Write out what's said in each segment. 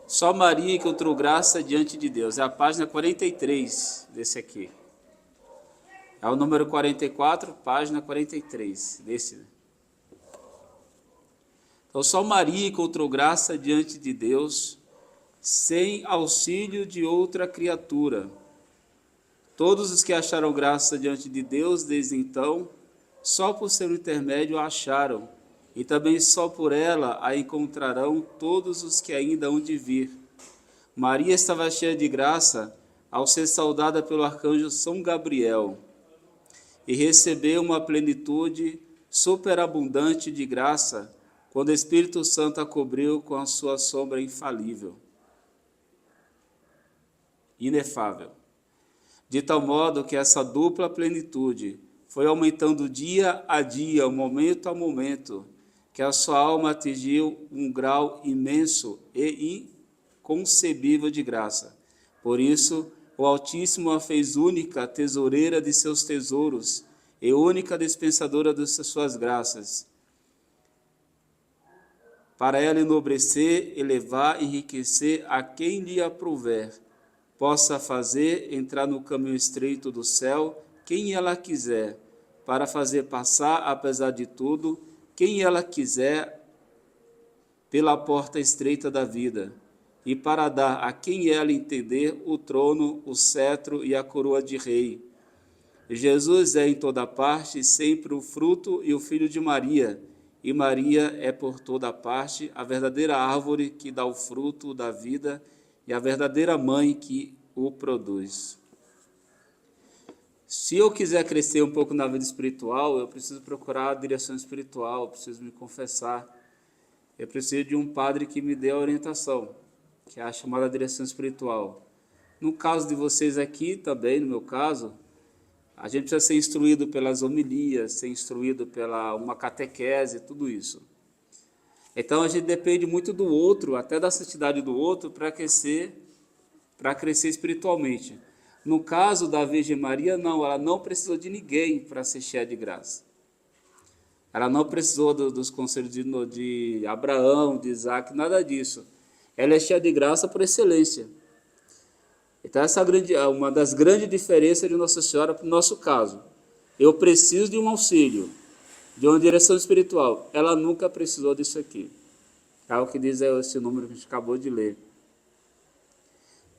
Só Maria encontrou graça diante de Deus. É a página 43 desse aqui. É o número 44, página 43 desse. Então, só Maria encontrou graça diante de Deus, sem auxílio de outra criatura. Todos os que acharam graça diante de Deus desde então, só por seu intermédio a acharam, e também só por ela a encontrarão todos os que ainda hão de vir. Maria estava cheia de graça ao ser saudada pelo arcanjo São Gabriel, e recebeu uma plenitude superabundante de graça, quando o Espírito Santo a cobriu com a sua sombra infalível, inefável. De tal modo que essa dupla plenitude foi aumentando dia a dia, momento a momento, que a sua alma atingiu um grau imenso e inconcebível de graça. Por isso, o Altíssimo a fez única tesoureira de seus tesouros e única dispensadora das suas graças, para ela enobrecer, elevar, enriquecer a quem lhe aprouver, possa fazer entrar no caminho estreito do céu quem ela quiser, para fazer passar, apesar de tudo, quem ela quiser pela porta estreita da vida, e para dar a quem ela entender o trono, o cetro e a coroa de rei. Jesus é em toda parte sempre o fruto e o filho de Maria, e Maria é por toda parte a verdadeira árvore que dá o fruto da vida e a verdadeira mãe que o produz. Se eu quiser crescer um pouco na vida espiritual, eu preciso procurar a direção espiritual, eu preciso me confessar, eu preciso de um padre que me dê a orientação, que é a chamada direção espiritual. No caso de vocês aqui também, no meu caso, a gente precisa ser instruído pelas homilias, ser instruído pela uma catequese, tudo isso. Então a gente depende muito do outro, até da santidade do outro, para crescer espiritualmente. No caso da Virgem Maria, não, ela não precisou de ninguém para ser cheia de graça. Ela não precisou dos conselhos de Abraão, de Isaac, nada disso. Ela é cheia de graça por excelência. Então essa é uma das grandes diferenças de Nossa Senhora para o nosso caso. Eu preciso de um auxílio, de uma direção espiritual. Ela nunca precisou disso aqui. É o que diz esse número que a gente acabou de ler.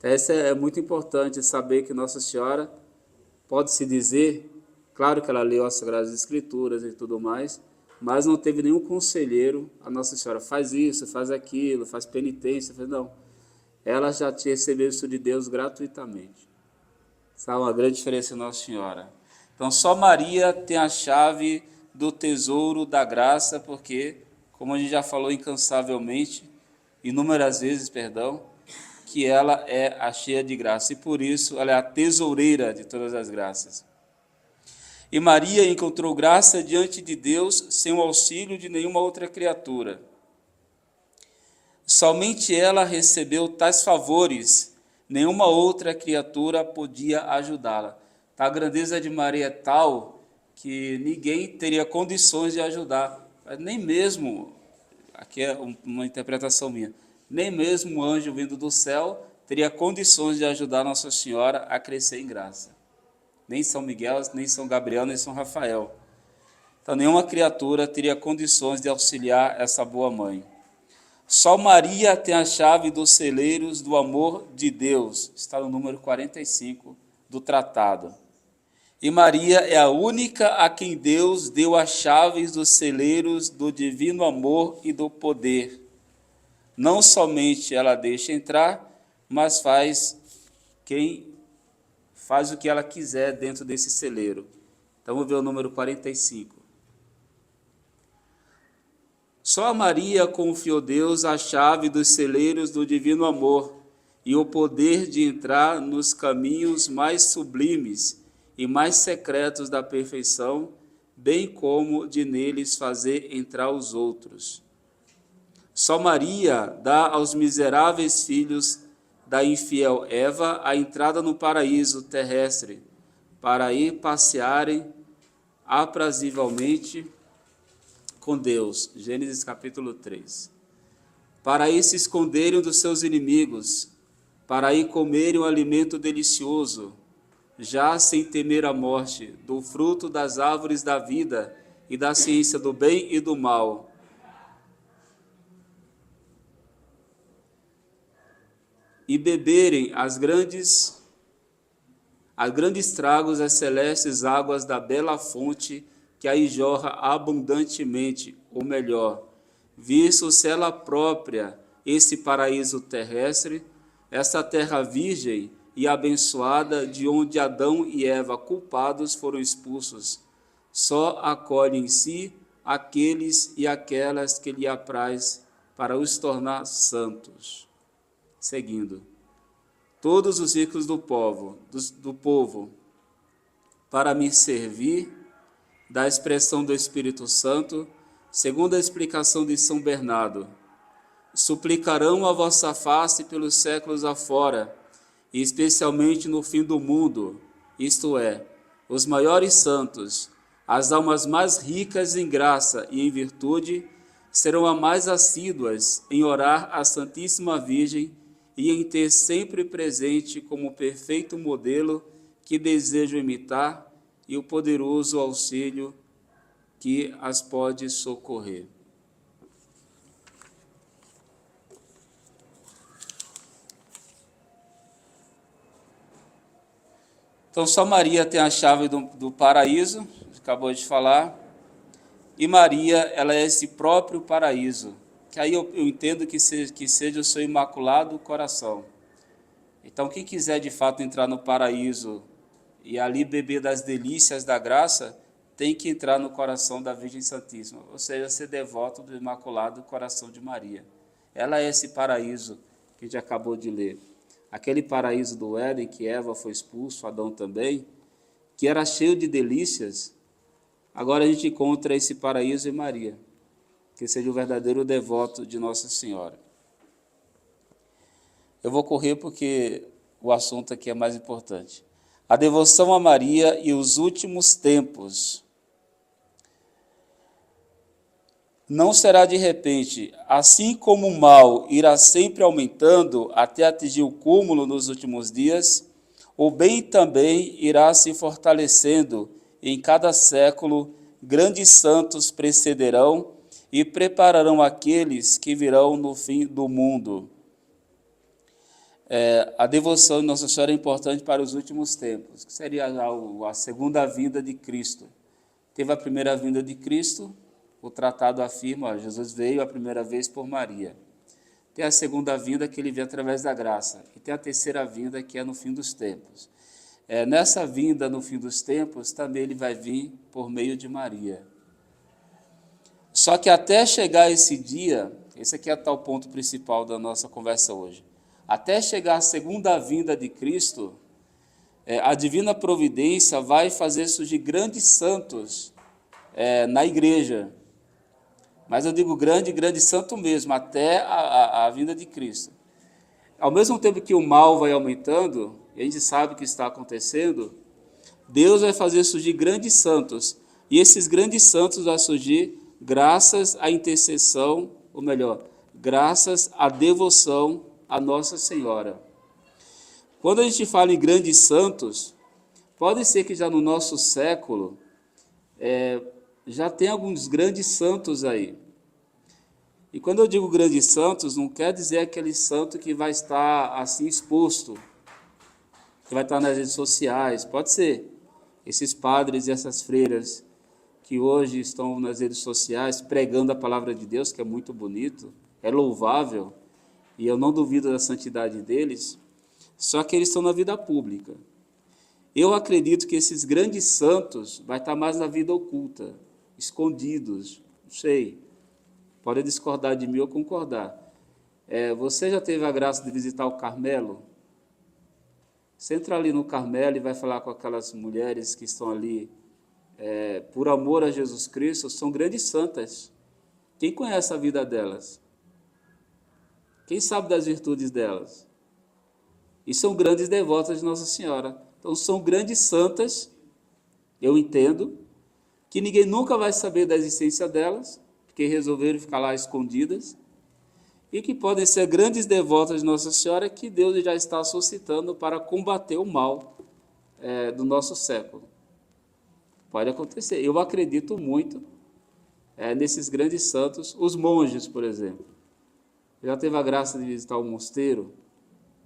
Então, é muito importante saber que Nossa Senhora, pode-se dizer, claro que ela leu as Sagradas Escrituras e tudo mais, mas não teve nenhum conselheiro, a Nossa Senhora faz isso, faz aquilo, faz penitência, não. Ela já tinha recebido isso de Deus gratuitamente. Essa é uma grande diferença em Nossa Senhora. Então, só Maria tem a chave do tesouro da graça, porque, como a gente já falou incansavelmente, inúmeras vezes, que ela é a cheia de graça, e por isso ela é a tesoureira de todas as graças. E Maria encontrou graça diante de Deus sem o auxílio de nenhuma outra criatura. Somente ela recebeu tais favores, nenhuma outra criatura podia ajudá-la. A grandeza de Maria é tal que ninguém teria condições de ajudar, nem mesmo, aqui é uma interpretação minha, nem mesmo um anjo vindo do céu teria condições de ajudar Nossa Senhora a crescer em graça. Nem São Miguel, nem São Gabriel, nem São Rafael. Então, nenhuma criatura teria condições de auxiliar essa boa mãe. Só Maria tem a chave dos celeiros do amor de Deus. Está no número 45 do tratado. E Maria é a única a quem Deus deu as chaves dos celeiros do divino amor e do poder. Não somente ela deixa entrar, mas faz o que ela quiser dentro desse celeiro. Então vamos ver o número 45. Só a Maria confiou a Deus a chave dos celeiros do divino amor e o poder de entrar nos caminhos mais sublimes e mais secretos da perfeição, bem como de neles fazer entrar os outros. Só Maria dá aos miseráveis filhos da infiel Eva a entrada no paraíso terrestre, para ir passearem aprazivelmente com Deus. Gênesis capítulo 3. para aí se esconderem dos seus inimigos, para aí comerem um alimento delicioso, já sem temer a morte, do fruto das árvores da vida e da ciência do bem e do mal. E beberem as grandes tragos as celestes águas da bela fonte que aí jorra abundantemente, ou melhor, visto se ela própria, esse paraíso terrestre, essa terra virgem e abençoada de onde Adão e Eva culpados foram expulsos, só acolhe em si aqueles e aquelas que lhe apraz para os tornar santos. Seguindo, todos os ricos do povo, para me servir da expressão do Espírito Santo, segundo a explicação de São Bernardo, suplicarão a vossa face pelos séculos afora, e especialmente no fim do mundo, isto é, os maiores santos, as almas mais ricas em graça e em virtude, serão as mais assíduas em orar à Santíssima Virgem e em ter sempre presente como perfeito modelo que desejam imitar e o poderoso auxílio que as pode socorrer. Então, só Maria tem a chave do paraíso, acabou de falar, e Maria, ela é esse próprio paraíso, que aí eu entendo que seja o seu imaculado coração. Então, quem quiser de fato entrar no paraíso e ali beber das delícias da graça, tem que entrar no coração da Virgem Santíssima, ou seja, ser devoto do Imaculado Coração de Maria. Ela é esse paraíso que a gente acabou de ler. Aquele paraíso do Éden, que Eva foi expulso, Adão também, que era cheio de delícias, agora a gente encontra esse paraíso em Maria, que seja o verdadeiro devoto de Nossa Senhora. Eu vou correr porque o assunto aqui é mais importante. A devoção a Maria e os últimos tempos. Não será de repente, assim como o mal irá sempre aumentando até atingir o cúmulo nos últimos dias, o bem também irá se fortalecendo. Em cada século, grandes santos precederão e prepararão aqueles que virão no fim do mundo. A devoção de Nossa Senhora é importante para os últimos tempos, que seria a segunda vinda de Cristo. Teve a primeira vinda de Cristo, o tratado afirma, Jesus veio a primeira vez por Maria. Tem a segunda vinda, que ele vem através da graça. E tem a terceira vinda, que é no fim dos tempos. Nessa vinda no fim dos tempos, também ele vai vir por meio de Maria. Só que até chegar esse dia, esse aqui é o tal ponto principal da nossa conversa hoje, até chegar a segunda vinda de Cristo, a divina providência vai fazer surgir grandes santos na igreja. Mas eu digo grande santo mesmo, até a vinda de Cristo. Ao mesmo tempo que o mal vai aumentando, e a gente sabe que está acontecendo, Deus vai fazer surgir grandes santos. E esses grandes santos vão surgir graças à intercessão, ou melhor, graças à devoção a Nossa Senhora. Quando a gente fala em grandes santos, pode ser que já no nosso século já tem alguns grandes santos aí. E quando eu digo grandes santos, não quer dizer aquele santo que vai estar assim exposto, que vai estar nas redes sociais. Pode ser. Esses padres e essas freiras que hoje estão nas redes sociais pregando a palavra de Deus, que é muito bonito, é louvável, e eu não duvido da santidade deles, só que eles estão na vida pública. Eu acredito que esses grandes santos vai estar mais na vida oculta, escondidos, não sei, pode discordar de mim ou concordar. Você já teve a graça de visitar o Carmelo? Você entra ali no Carmelo e vai falar com aquelas mulheres que estão ali, por amor a Jesus Cristo, são grandes santas. Quem conhece a vida delas? Quem sabe das virtudes delas? E são grandes devotas de Nossa Senhora. Então são grandes santas, eu entendo, que ninguém nunca vai saber da existência delas, porque resolveram ficar lá escondidas. e que podem ser grandes devotas de Nossa Senhora que Deus já está suscitando para combater o mal do nosso século. Pode acontecer. Eu acredito muito nesses grandes santos, os monges, por exemplo. Já teve a graça de visitar o mosteiro?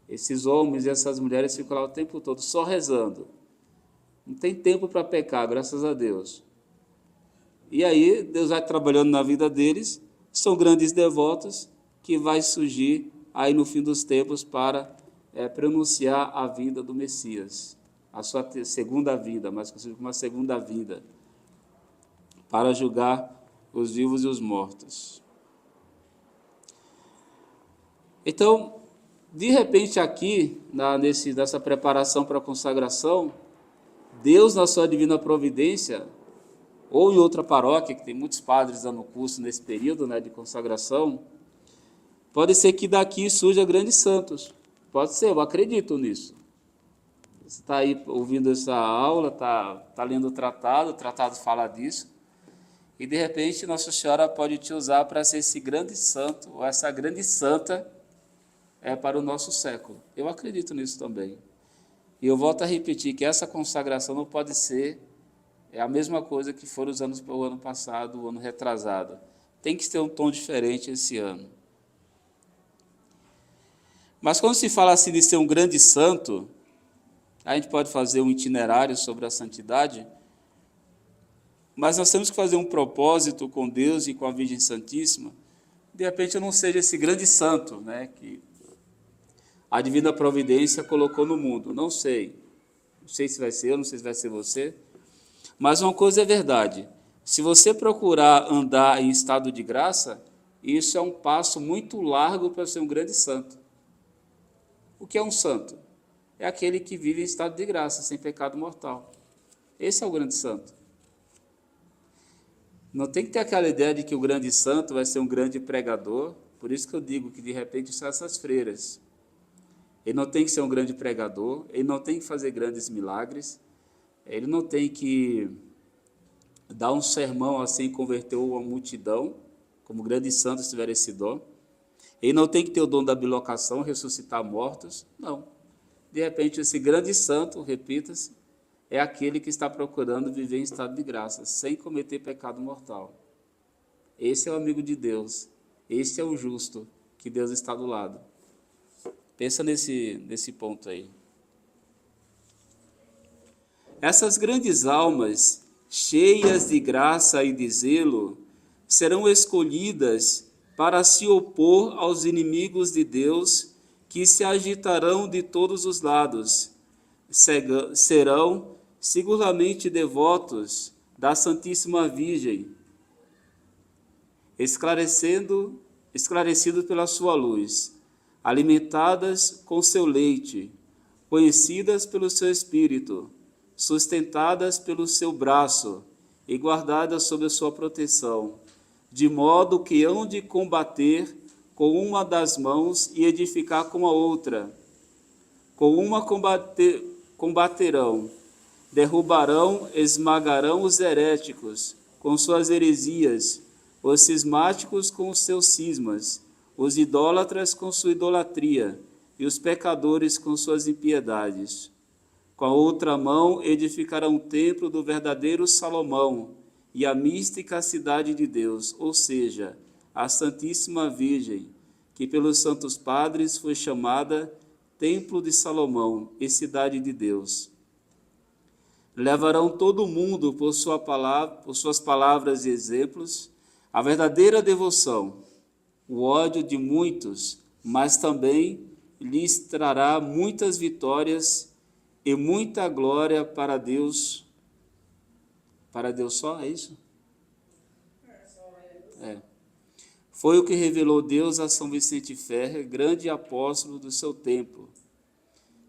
Esses homens e essas mulheres ficam lá o tempo todo só rezando. Não tem tempo para pecar, graças a Deus. E aí Deus vai trabalhando na vida deles, são grandes devotos que vai surgir aí no fim dos tempos para pronunciar a vinda do Messias, a sua segunda vida, mais conhecida como uma segunda vida, para julgar os vivos e os mortos. Então, de repente aqui, nessa preparação para a consagração, Deus, na sua divina providência, ou em outra paróquia, que tem muitos padres dando curso nesse período de consagração, pode ser que daqui surja grandes santos. Pode ser, eu acredito nisso. Você está aí ouvindo essa aula, está lendo o tratado fala disso, e de repente Nossa Senhora pode te usar para ser esse grande santo, ou essa grande santa, para o nosso século. Eu acredito nisso também. E eu volto a repetir que essa consagração não pode ser a mesma coisa que foram os anos o ano passado, o ano retrasado. Tem que ter um tom diferente esse ano. Mas quando se fala assim de ser um grande santo, a gente pode fazer um itinerário sobre a santidade, mas nós temos que fazer um propósito com Deus e com a Virgem Santíssima. De repente eu não seja esse grande santo, que a divina providência colocou no mundo. Não sei. Não sei se vai ser eu, não sei se vai ser você. Mas uma coisa é verdade. Se você procurar andar em estado de graça, isso é um passo muito largo para ser um grande santo. O que é um santo? É aquele que vive em estado de graça, sem pecado mortal. Esse é o grande santo. Não tem que ter aquela ideia de que o grande santo vai ser um grande pregador. Por isso que eu digo que de repente são essas freiras. Ele não tem que ser um grande pregador, ele não tem que fazer grandes milagres, ele não tem que dar um sermão assim e converter uma multidão, como grandes santos tiveram esse dom. Ele não tem que ter o dom da bilocação, ressuscitar mortos, não. De repente, esse grande santo, repita-se, é aquele que está procurando viver em estado de graça, sem cometer pecado mortal. Esse é o amigo de Deus, esse é o justo, que Deus está do lado. Pensa nesse ponto aí. Essas grandes almas, cheias de graça e de zelo, serão escolhidas para se opor aos inimigos de Deus que se agitarão de todos os lados. Serão seguramente devotos da Santíssima Virgem, esclarecidos pela sua luz, alimentadas com seu leite, conhecidas pelo seu espírito, sustentadas pelo seu braço e guardadas sob a sua proteção, de modo que hão de combater com uma das mãos e edificar com a outra. Com uma combaterão, derrubarão, esmagarão os heréticos com suas heresias, os cismáticos com os seus cismas, os idólatras com sua idolatria e os pecadores com suas impiedades. Com a outra mão edificarão o templo do verdadeiro Salomão e a mística cidade de Deus, ou seja, a Santíssima Virgem, que pelos santos padres foi chamada Templo de Salomão e Cidade de Deus. Levarão todo o mundo por suas palavras e exemplos a verdadeira devoção, o ódio de muitos, mas também lhes trará muitas vitórias e muita glória para Deus. Para Deus só, é isso? Foi o que revelou Deus a São Vicente Ferrer, grande apóstolo do seu tempo,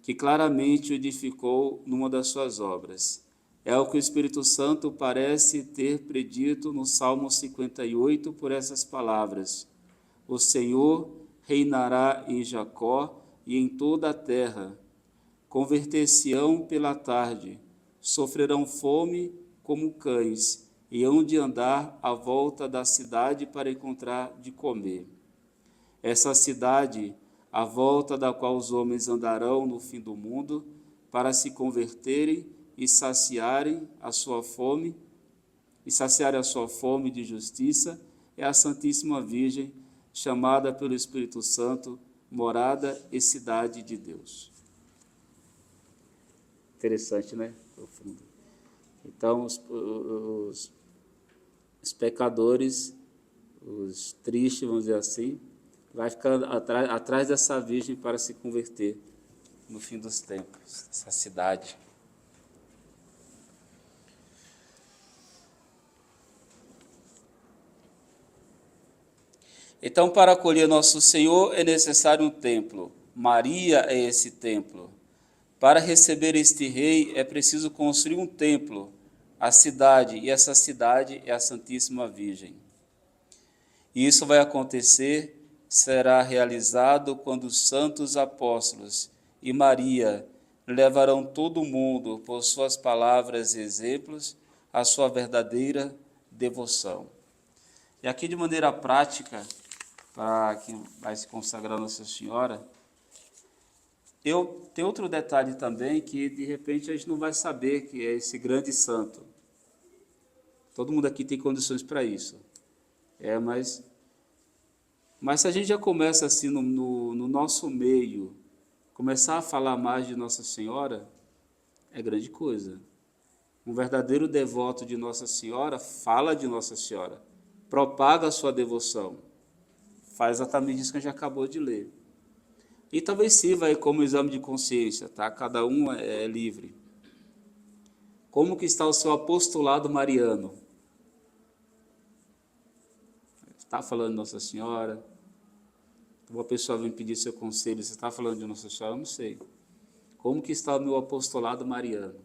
que claramente o edificou numa das suas obras. É o que o Espírito Santo parece ter predito no Salmo 58 por essas palavras: o Senhor reinará em Jacó e em toda a terra. Converter-se-ão pela tarde, sofrerão fome como cães, e hão de andar à volta da cidade para encontrar de comer. essa cidade, à volta da qual os homens andarão no fim do mundo, para se converterem e saciarem a sua fome de justiça, é a Santíssima Virgem, chamada pelo Espírito Santo, morada e cidade de Deus. Interessante, né? Profundo. Então, os pecadores, os tristes, vamos dizer assim, vai ficar atrás dessa Virgem para se converter no fim dos tempos, essa cidade. Então, para acolher nosso Senhor é necessário um templo. Maria é esse templo. Para receber este rei é preciso construir um templo, a cidade, e essa cidade é a Santíssima Virgem. E isso vai acontecer, será realizado quando os santos apóstolos e Maria levarão todo o mundo, por suas palavras e exemplos, a sua verdadeira devoção. E aqui, de maneira prática, para quem vai se consagrar a Nossa Senhora, tem outro detalhe também que, de repente, a gente não vai saber que é esse grande santo. Todo mundo aqui tem condições para isso. Mas se a gente já começa assim no nosso meio, começar a falar mais de Nossa Senhora, é grande coisa. Um verdadeiro devoto de Nossa Senhora fala de Nossa Senhora, propaga a sua devoção, faz exatamente isso que a gente acabou de ler. E talvez sirva aí como exame de consciência, tá? Cada um é livre. Como que está o seu apostolado mariano? Está falando de Nossa Senhora? Uma pessoa vem pedir seu conselho, você está falando de Nossa Senhora? Eu não sei. Como que está o meu apostolado mariano?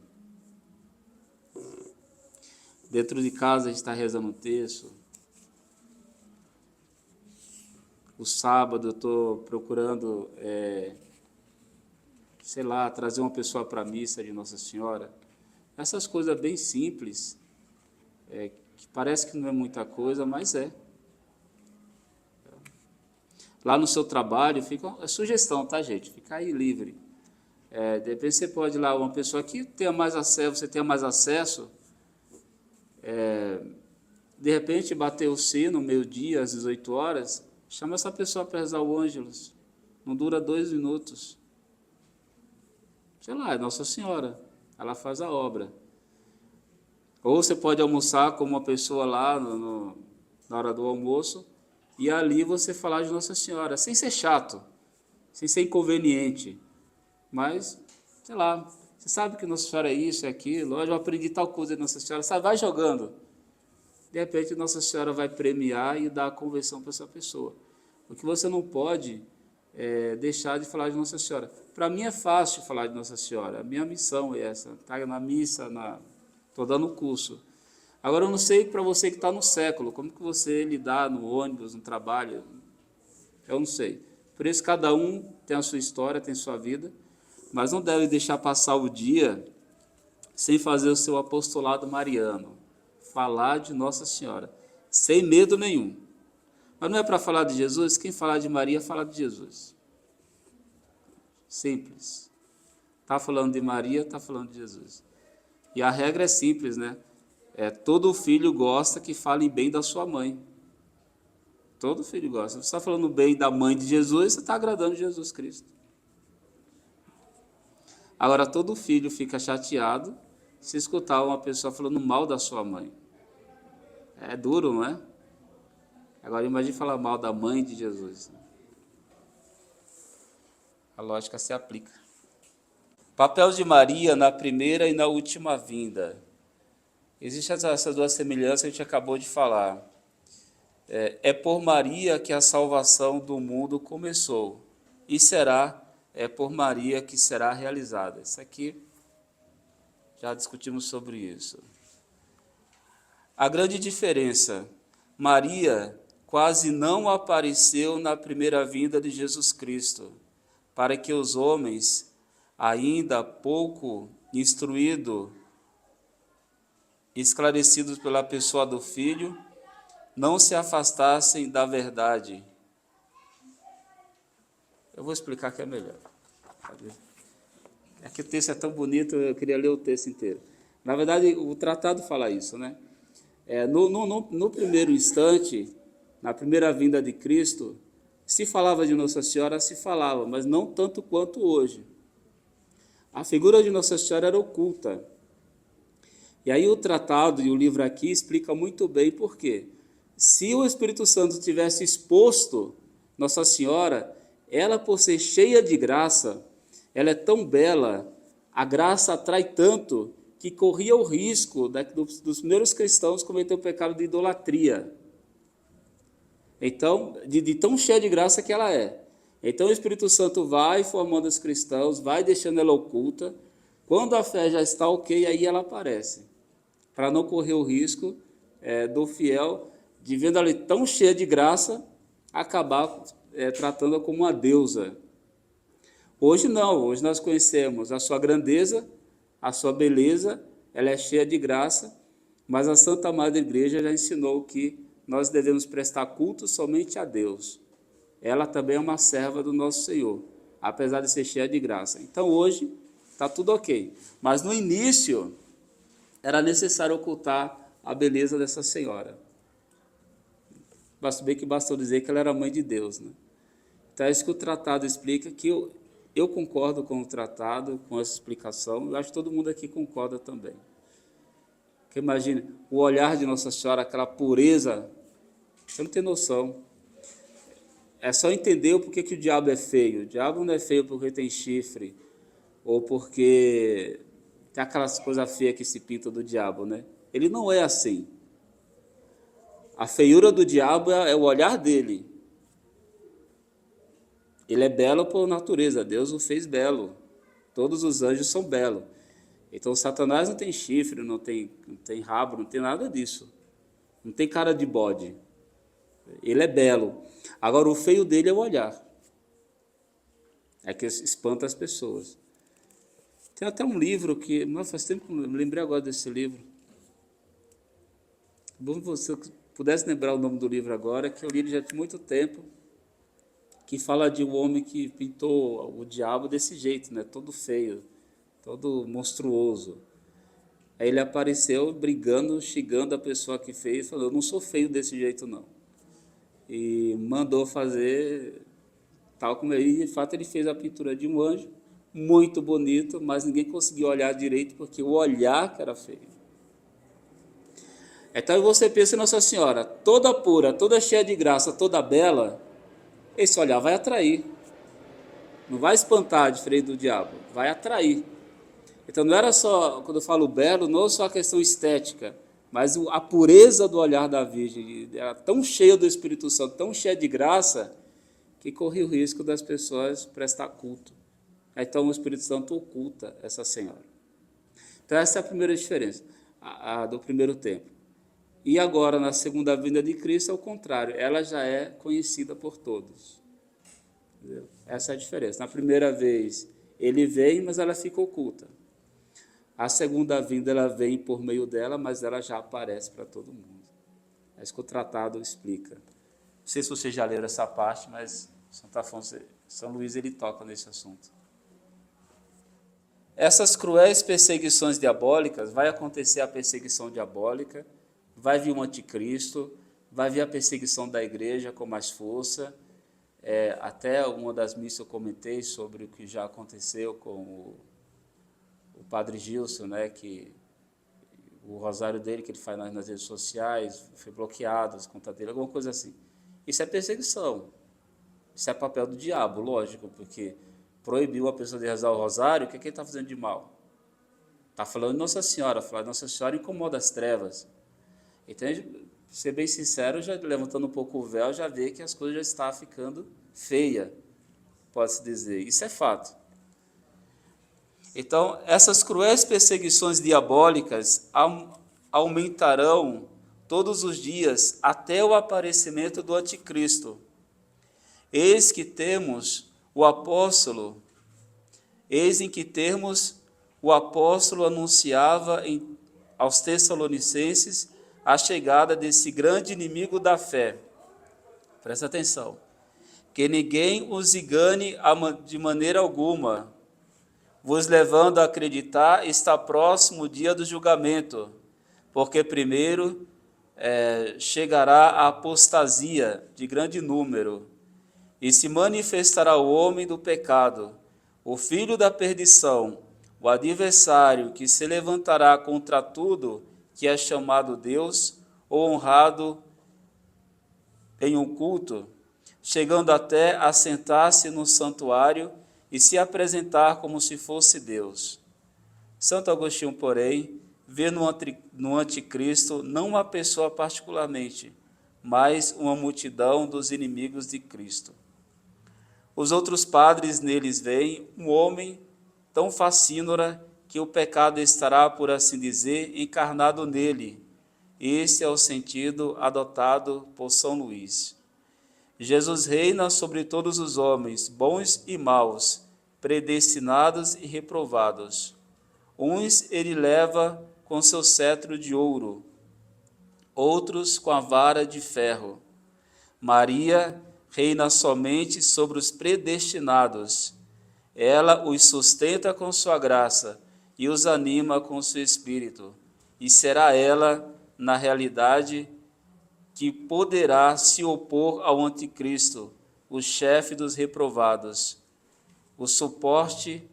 Dentro de casa a gente está rezando um terço. O sábado eu estou procurando, trazer uma pessoa para a missa de Nossa Senhora. Essas coisas bem simples, que parece que não é muita coisa, mas é. Lá no seu trabalho, é sugestão, tá, gente? Fica aí livre. De repente você pode ir lá, uma pessoa que tenha mais acesso, você tenha mais acesso, de repente bater o sino, meio-dia, às 18 horas, chama essa pessoa para rezar o Ângelus. Não dura 2 minutos. Sei lá, é Nossa Senhora. Ela faz a obra. Ou você pode almoçar com uma pessoa lá na hora do almoço e ali você falar de Nossa Senhora, sem ser chato, sem ser inconveniente. Mas, sei lá, você sabe que Nossa Senhora é isso, é aquilo. Hoje eu aprendi tal coisa de Nossa Senhora. Sabe, vai jogando. De repente, Nossa Senhora vai premiar e dar a conversão para essa pessoa. O que você não pode deixar de falar de Nossa Senhora. Para mim é fácil falar de Nossa Senhora. A minha missão é essa. Tá na missa, estou dando um curso. Agora, eu não sei para você que está no século, como que você lidar no ônibus, no trabalho. Eu não sei. Por isso, cada um tem a sua história, tem a sua vida, mas não deve deixar passar o dia sem fazer o seu apostolado mariano. Falar de Nossa Senhora, sem medo nenhum. Mas não é para falar de Jesus? Quem falar de Maria, fala de Jesus. Simples. Está falando de Maria, está falando de Jesus. E a regra é simples, né? Todo filho gosta que falem bem da sua mãe. Todo filho gosta. Você está falando bem da mãe de Jesus, você está agradando Jesus Cristo. Agora, todo filho fica chateado se escutar uma pessoa falando mal da sua mãe. É duro, não é? Agora imagine falar mal da mãe de Jesus. A lógica se aplica. Papel de Maria na primeira e na última vinda. Existem essas duas semelhanças que a gente acabou de falar. É por Maria que a salvação do mundo começou. E é por Maria que será realizada. Isso aqui, já discutimos sobre isso. A grande diferença, Maria quase não apareceu na primeira vinda de Jesus Cristo, para que os homens, ainda pouco instruídos, esclarecidos pela pessoa do Filho, não se afastassem da verdade Eu vou explicar que é melhor. É que o texto é tão bonito, eu queria ler o texto inteiro. Na verdade, o tratado fala isso, né? No primeiro instante, na primeira vinda de Cristo, se falava de Nossa Senhora, se falava, mas não tanto quanto hoje. A figura de Nossa Senhora era oculta. E aí o tratado e o livro aqui explica muito bem por quê. Se o Espírito Santo tivesse exposto Nossa Senhora, ela, por ser cheia de graça, ela é tão bela, a graça atrai tanto, que corria o risco dos primeiros cristãos cometer o pecado de idolatria. Então, de tão cheia de graça que ela é. Então o Espírito Santo vai formando os cristãos, vai deixando ela oculta. Quando a fé já está ok, aí ela aparece. Para não correr o risco do fiel, de vendo ela tão cheia de graça, acabar tratando-a como uma deusa. Hoje não, hoje nós conhecemos a sua grandeza, a sua beleza, ela é cheia de graça, mas a Santa Madre Igreja já ensinou que nós devemos prestar culto somente a Deus. Ela também é uma serva do nosso Senhor, apesar de ser cheia de graça. Então hoje está tudo ok. Mas no início era necessário ocultar a beleza dessa senhora. Basta bem que bastou dizer que ela era mãe de Deus, né? Então é isso que o tratado explica, que eu concordo com o tratado, com essa explicação, eu acho que todo mundo aqui concorda também. Porque imagine, o olhar de Nossa Senhora, aquela pureza, você não tem noção. É só entender o porquê que o diabo é feio. O diabo não é feio porque tem chifre, ou porque tem aquelas coisas feias que se pintam do diabo, né? Ele não é assim. A feiura do diabo é o olhar dele. Ele é belo por natureza, Deus o fez belo. Todos os anjos são belos. Então Satanás não tem chifre, não tem rabo, não tem nada disso. Não tem cara de bode. Ele é belo. Agora o feio dele é o olhar. É que espanta as pessoas. Tem até um livro que... Nossa, faz tempo que eu me lembrei agora desse livro. Bom, se você pudesse lembrar o nome do livro agora, que eu li já tem muito tempo, que fala de um homem que pintou o diabo desse jeito, né? Todo feio, todo monstruoso. Aí ele apareceu brigando, xingando a pessoa que fez, falou, eu não sou feio desse jeito não. E mandou fazer tal como ele, de fato ele fez a pintura de um anjo, muito bonito, mas ninguém conseguiu olhar direito, porque o olhar que era feio. Então você pensa em Nossa Senhora, toda pura, toda cheia de graça, toda bela, esse olhar vai atrair. Não vai espantar diferente do diabo, vai atrair. Então não era só, quando eu falo belo, não só a questão estética, mas a pureza do olhar da Virgem, era tão cheia do Espírito Santo, tão cheia de graça, que corria o risco das pessoas prestar culto. Então o Espírito Santo oculta essa senhora. Então essa é a primeira diferença do primeiro tempo. E agora, na segunda vinda de Cristo, é o contrário, ela já é conhecida por todos. Entendeu? Essa é a diferença. Na primeira vez, ele vem, mas ela fica oculta. A segunda vinda, ela vem por meio dela, mas ela já aparece para todo mundo. É isso que o tratado explica. Não sei se vocês já leram essa parte, mas São Luís ele toca nesse assunto. Essas cruéis perseguições diabólicas, vai acontecer a perseguição diabólica, vai vir um anticristo, vai vir a perseguição da igreja com mais força. Até uma das missas eu comentei sobre o que já aconteceu com o padre Gilson, né, que o rosário dele que ele faz nas redes sociais foi bloqueado, as contas dele, alguma coisa assim. Isso é perseguição. Isso é papel do diabo, lógico, porque proibiu a pessoa de rezar o rosário, o que ele está fazendo de mal? Está falando de Nossa Senhora, falar de Nossa Senhora incomoda as trevas. Então, ser bem sincero, já levantando um pouco o véu, já vê que as coisas já estão ficando feias, pode-se dizer. Isso é fato. Então, essas cruéis perseguições diabólicas aumentarão todos os dias até o aparecimento do anticristo. Eis em que termos o apóstolo anunciava aos Tessalonicenses a chegada desse grande inimigo da fé. Presta atenção. que ninguém os engane de maneira alguma, vos levando a acreditar está próximo o dia do julgamento, porque primeiro chegará a apostasia de grande número, e se manifestará o homem do pecado, o filho da perdição, o adversário que se levantará contra tudo que é chamado Deus ou honrado em um culto, chegando até a sentar-se no santuário e se apresentar como se fosse Deus. Santo Agostinho, porém, vê no anticristo não uma pessoa particularmente, mas uma multidão dos inimigos de Cristo. Os outros padres neles veem um homem tão facínora que o pecado estará, por assim dizer, encarnado nele. Esse é o sentido adotado por São Luís. Jesus reina sobre todos os homens, bons e maus, predestinados e reprovados. Uns ele leva com seu cetro de ouro, outros com a vara de ferro. Maria reina somente sobre os predestinados. Ela os sustenta com sua graça e os anima com seu espírito. E será ela, na realidade, que poderá se opor ao anticristo, o chefe dos reprovados, o suporte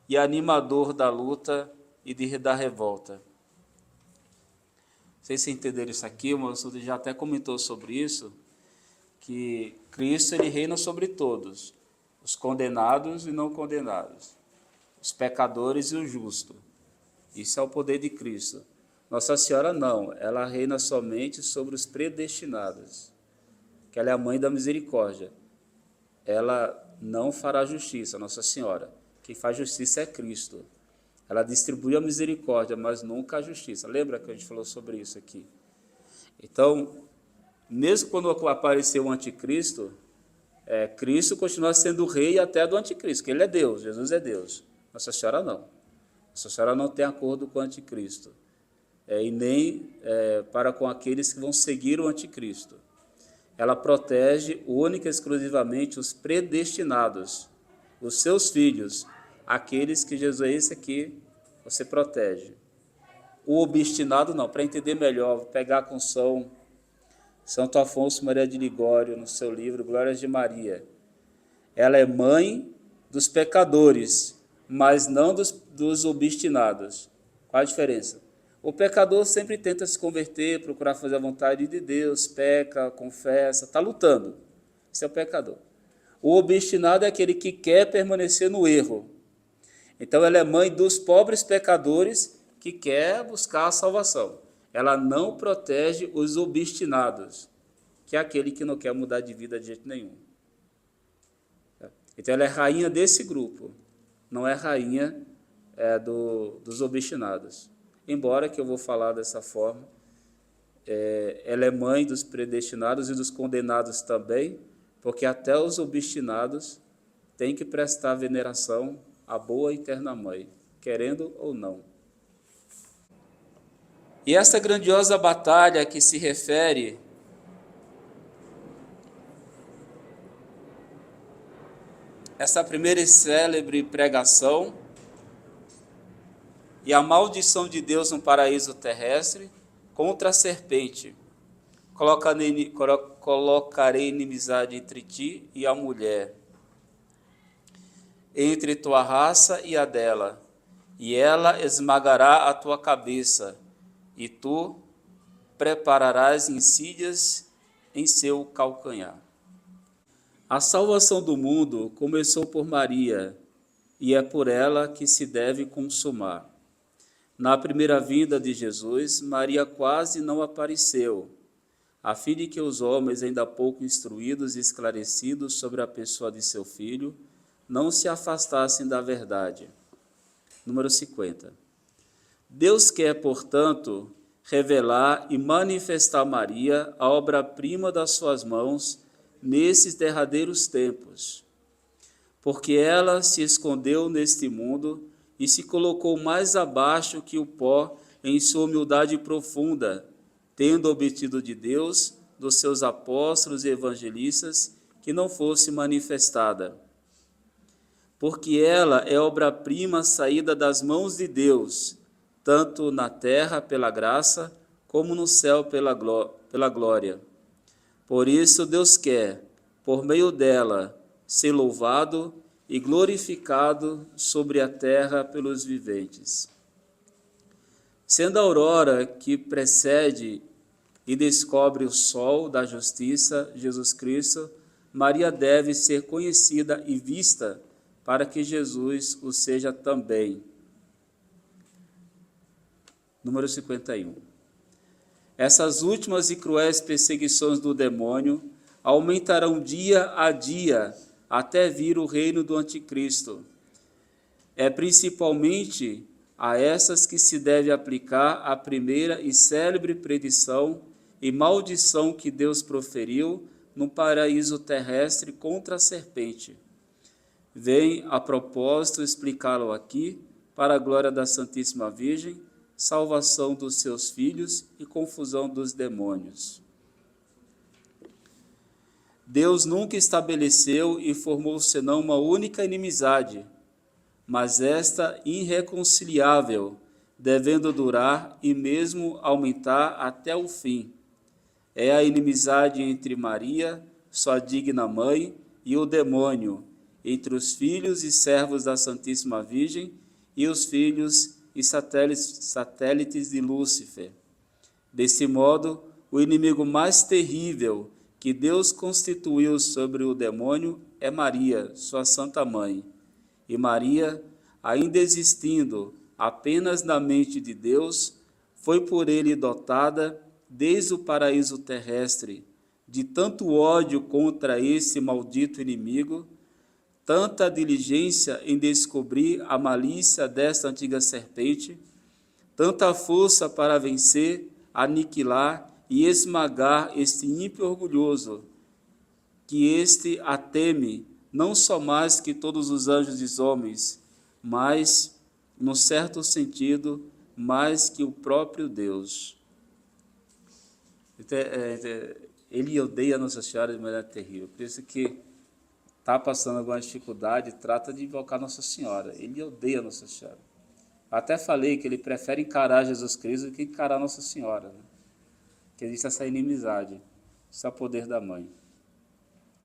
e animador da luta e da revolta. Não sei se entenderam isso aqui, o Monsenhor já até comentou sobre isso, que Cristo ele reina sobre todos, os condenados e não condenados, os pecadores e os justos. Isso é o poder de Cristo. Nossa Senhora não, ela reina somente sobre os predestinados, que ela é a mãe da misericórdia. Ela não fará justiça, Nossa Senhora. Quem faz justiça é Cristo. Ela distribui a misericórdia, mas nunca a justiça. Lembra que a gente falou sobre isso aqui? Então, mesmo quando apareceu o anticristo, Cristo continua sendo o rei até do anticristo, que ele é Deus, Jesus é Deus. Nossa Senhora não. Nossa Senhora não tem acordo com o anticristo. E nem para com aqueles que vão seguir o anticristo. Ela protege única e exclusivamente os predestinados, os seus filhos, aqueles que Jesus é esse aqui, você protege. O obstinado não, para entender melhor, vou pegar com Santo Afonso Maria de Ligório, no seu livro Glórias de Maria. Ela é mãe dos pecadores, mas não dos obstinados. Qual a diferença? O pecador sempre tenta se converter, procurar fazer a vontade de Deus, peca, confessa, está lutando. Esse é o pecador. O obstinado é aquele que quer permanecer no erro. Então ela é mãe dos pobres pecadores que quer buscar a salvação. Ela não protege os obstinados, que é aquele que não quer mudar de vida de jeito nenhum. Então ela é rainha desse grupo, não é rainha dos obstinados. Embora que eu vou falar dessa forma, ela é mãe dos predestinados e dos condenados também, porque até os obstinados têm que prestar veneração à boa e eterna mãe, querendo ou não. E essa grandiosa batalha que se refere essa primeira e célebre pregação e a maldição de Deus no paraíso terrestre contra a serpente. Colocarei inimizade entre ti e a mulher, entre tua raça e a dela, e ela esmagará a tua cabeça, e tu prepararás insídias em seu calcanhar. A salvação do mundo começou por Maria, e é por ela que se deve consumar. Na primeira vinda de Jesus, Maria quase não apareceu, a fim de que os homens, ainda pouco instruídos e esclarecidos sobre a pessoa de seu filho, não se afastassem da verdade. Número 50. Deus quer, portanto, revelar e manifestar Maria, a obra-prima das suas mãos, nesses derradeiros tempos, porque ela se escondeu neste mundo e se colocou mais abaixo que o pó em sua humildade profunda, tendo obtido de Deus, dos seus apóstolos e evangelistas que não fosse manifestada. Porque ela é obra-prima saída das mãos de Deus, tanto na terra pela graça, como no céu pela glória. Por isso Deus quer, por meio dela, ser louvado e glorificado sobre a terra pelos viventes. Sendo a aurora que precede e descobre o sol da justiça, Jesus Cristo, Maria deve ser conhecida e vista para que Jesus o seja também. Número 51. Essas últimas e cruéis perseguições do demônio aumentarão dia a dia até vir o reino do anticristo. É principalmente a essas que se deve aplicar a primeira e célebre predição e maldição que Deus proferiu no paraíso terrestre contra a serpente. Vem a propósito explicá-lo aqui, para a glória da Santíssima Virgem, salvação dos seus filhos e confusão dos demônios. Deus nunca estabeleceu e formou senão uma única inimizade, mas esta irreconciliável, devendo durar e mesmo aumentar até o fim. É a inimizade entre Maria, sua digna mãe, e o demônio, entre os filhos e servos da Santíssima Virgem e os filhos e satélites de Lúcifer. Desse modo, o inimigo mais terrível que Deus constituiu sobre o demônio é Maria, sua santa mãe. E Maria, ainda existindo apenas na mente de Deus, foi por ele dotada, desde o paraíso terrestre, de tanto ódio contra esse maldito inimigo, tanta diligência em descobrir a malícia desta antiga serpente, tanta força para vencer, aniquilar e esmagar este ímpio orgulhoso, que este a teme, não só mais que todos os anjos e os homens, mas, num certo sentido, mais que o próprio Deus. Ele odeia Nossa Senhora de maneira terrível, por isso que está passando alguma dificuldade, trata de invocar Nossa Senhora. Ele odeia Nossa Senhora. Até falei que ele prefere encarar Jesus Cristo do que encarar Nossa Senhora, né? Que existe essa inimizade. Isso é o poder da mãe.